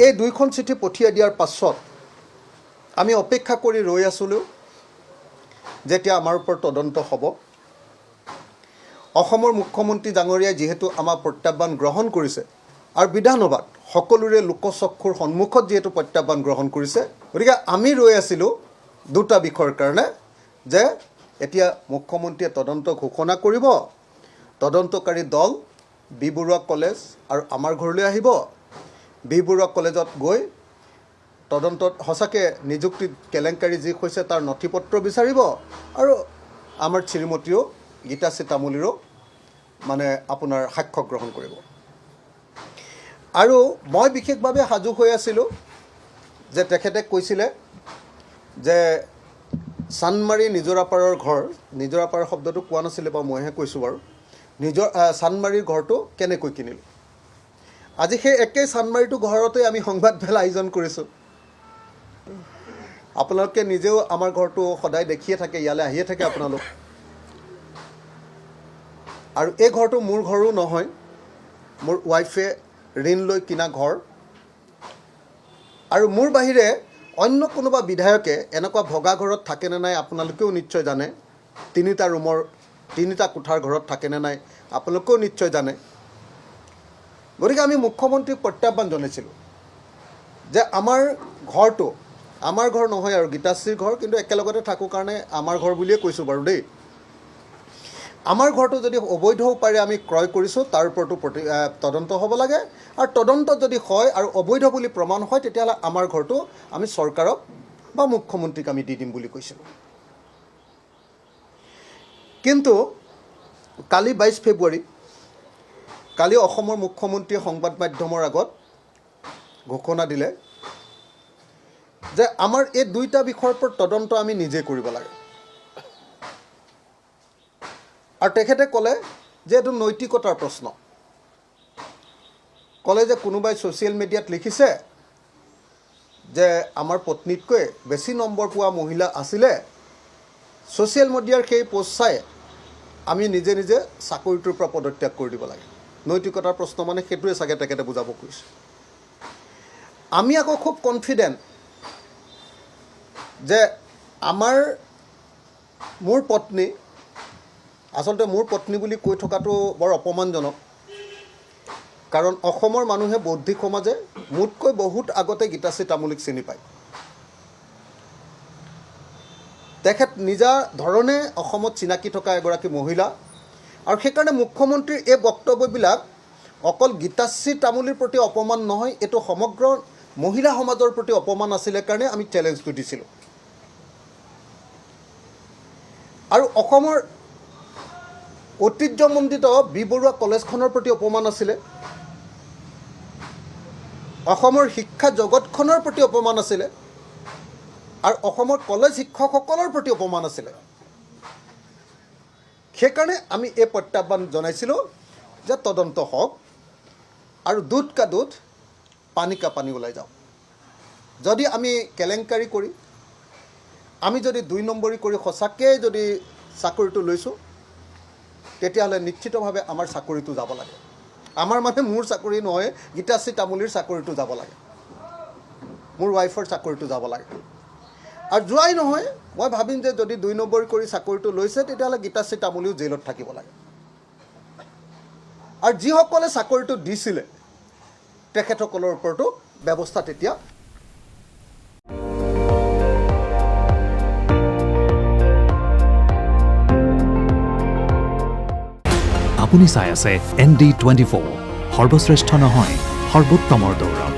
এই দুইখন চিঠি পঠিয়াই দিয়াৰ পাছত আমি অপেক্ষা কৰি ৰৈ আছিলোঁ যেতিয়া আমাৰ ওপৰত তদন্ত হ'ব। অসমৰ মুখ্যমন্ত্ৰী ডাঙৰীয়াই যিহেতু আমাৰ প্ৰত্যাহ্বান গ্ৰহণ কৰিছে আৰু বিধানসভাত সকলোৰে লোকচক্ষুৰ সন্মুখত যিহেতু প্ৰত্যাহ্বান গ্ৰহণ কৰিছে, গতিকে আমি ৰৈ আছিলোঁ দুটা বিষয়ৰ কাৰণে যে এতিয়া মুখ্যমন্ত্ৰীয়ে তদন্ত ঘোষণা কৰিব, তদন্তকাৰী দল বি বৰুৱা কলেজ আৰু আমাৰ ঘৰলৈ আহিব, বি বৰুৱা কলেজত গৈ তদন্তত সঁচাকৈ নিযুক্তি কেলেংকাৰী যি হৈছে তাৰ নথি পত্ৰ বিচাৰিব আৰু আমাৰ শ্ৰীমতীও গীতাশ্ৰী তামুলীৰো মানে আপোনাৰ সাক্ষ্য গ্ৰহণ কৰিব। আৰু মই বিশেষভাৱে সাজু হৈ আছিলোঁ যে তেখেতে কৈছিলে যে চান্দমাৰী নিজৰাপাৰৰ ঘৰ, নিজৰাপাৰ শব্দটো কোৱা নাছিলে বাৰু, মইহে কৈছোঁ বাৰু, চান্দমাৰীৰ ঘৰটো কেনেকৈ কিনিলোঁ। আজি সেই একেই চান্দমাৰীটো ঘৰতে আমি সংবাদমেল আয়োজন কৰিছোঁ। আপোনালোকে নিজেও আমাৰ ঘৰটো সদায় দেখিয়ে থাকে, ইয়ালৈ আহিয়ে থাকে আপোনালোক। আৰু এই ঘৰটো মোৰ ঘৰো নহয়, মোৰ ৱাইফে ঋণ লৈ কিনা ঘৰ। আৰু মোৰ বাহিৰে অন্য কোনোবা বিধায়কে এনেকুৱা ভগা ঘৰত থাকেনে নাই আপোনালোকেও নিশ্চয় জানে। তিনিটা কোঠাৰ ঘৰত থাকেনে নাই আপোনালোকেও নিশ্চয় জানে। গতিকে আমি মুখ্যমন্ত্ৰীক প্ৰত্যাহ্বান জনাইছিলোঁ যে আমাৰ ঘৰটো, আমাৰ ঘৰ নহয় আৰু গীতাশ্ৰীৰ ঘৰ, কিন্তু একেলগতে থাকোঁ কাৰণে আমাৰ ঘৰ বুলিয়ে কৈছোঁ বাৰু দেই। আমাৰ ঘৰটো যদি অবৈধ উপায়েৰে আমি ক্ৰয় কৰিছোঁ তাৰ ওপৰতো তদন্ত হ'ব লাগে, আৰু তদন্তত যদি হয় আৰু অবৈধ বুলি প্ৰমাণ হয় তেতিয়াহ'লে আমাৰ ঘৰটো আমি চৰকাৰক বা মুখ্যমন্ত্ৰীক আমি দি দিম বুলি কৈছিলোঁ। কিন্তু কালি 22 ফেব্ৰুৱাৰী, কালি অসমৰ মুখ্যমন্ত্ৰীয়ে সংবাদ মাধ্যমৰ আগত ঘোষণা দিলে যে আমাৰ এই দুইটা বিষয়ৰ ওপৰত তদন্ত আমি নিজে কৰিব লাগে। আৰু তেখেতে ক'লে যে এইটো নৈতিকতাৰ প্ৰশ্ন। ক'লে যে কোনোবাই ছ'চিয়েল মিডিয়াত লিখিছে যে আমাৰ পত্নীতকৈ বেছি নম্বৰ পোৱা মহিলা আছিলে, ছ'চিয়েল মিডিয়াৰ সেই পোষ্ট চাই আমি নিজে নিজে চাকৰিটোৰ পৰা পদত্যাগ কৰি দিব লাগে। নৈতিকতাৰ প্ৰশ্ন মানে সেইটোৱে চাগে তেখেতে বুজাব খুজিছে। আমি আকৌ খুব কনফিডেণ্ট যে মোৰ পত্নী, আচলতে মোৰ পত্নী বুলি কৈ থকাটো বৰ অপমানজনক, কাৰণ অসমৰ মানুহে বৌদ্ধিক সমাজে মোতকৈ বহুত আগতে গীতাশ্ৰী তামুলীক চিনি পায়। তেখেত নিজা ধৰণে অসমত চিনাকি থকা এগৰাকী মহিলা, আৰু সেইকাৰণে মুখ্যমন্ত্ৰীৰ এই বক্তব্যবিলাক অকল গীতাশ্ৰী তামুলীৰ প্ৰতি অপমান নহয়, এইটো সমগ্ৰ মহিলা সমাজৰ প্ৰতি অপমান আছিলে কাৰণে আমি চেলেঞ্জটো দিছিলোঁ। আৰু অসমৰ ঐতিহ্যমণ্ডিত বি বৰুৱা কলেজখনৰ প্ৰতি অপমান আছিলে, অসমৰ শিক্ষা জগতখনৰ প্ৰতি অপমান আছিলে, আৰু অসমৰ কলেজ শিক্ষকসকলৰ প্ৰতি অপমান আছিলে। সেইকাৰণে আমি এই প্ৰত্যাহ্বান জনাইছিলোঁ যে তদন্ত হওক আৰু দুধ কা দুধ পানী কা পানী ওলাই যাওক। যদি আমি কেলেংকাৰী কৰি, আমি যদি 2 নম্বৰী কৰি সঁচাকৈ যদি চাকৰিটো লৈছোঁ, তেতিয়াহ'লে নিশ্চিতভাৱে আমাৰ চাকৰিটো যাব লাগে। আমাৰ মানে মোৰ চাকৰি নহয়, গীতাশ্ৰী তামুলীৰ চাকৰিটো যাব লাগে, মোৰ ৱাইফৰ চাকৰিটো যাব লাগে। আৰু যোৱাই নহয়, মই ভাবিম যে যদি 2 নম্বৰী কৰি চাকৰিটো লৈছে তেতিয়াহ'লে গীতাশ্ৰী তামুলীও জেলত থাকিব লাগে। আৰু যিসকলে চাকৰিটো দিছিলে তেখেতসকলৰ ওপৰতো ব্যৱস্থা তেতিয়া। আপুনি চাই আছে ND24, সৰ্বশ্ৰেষ্ঠ নহয়, সৰ্বোত্তমৰ দৌৰ।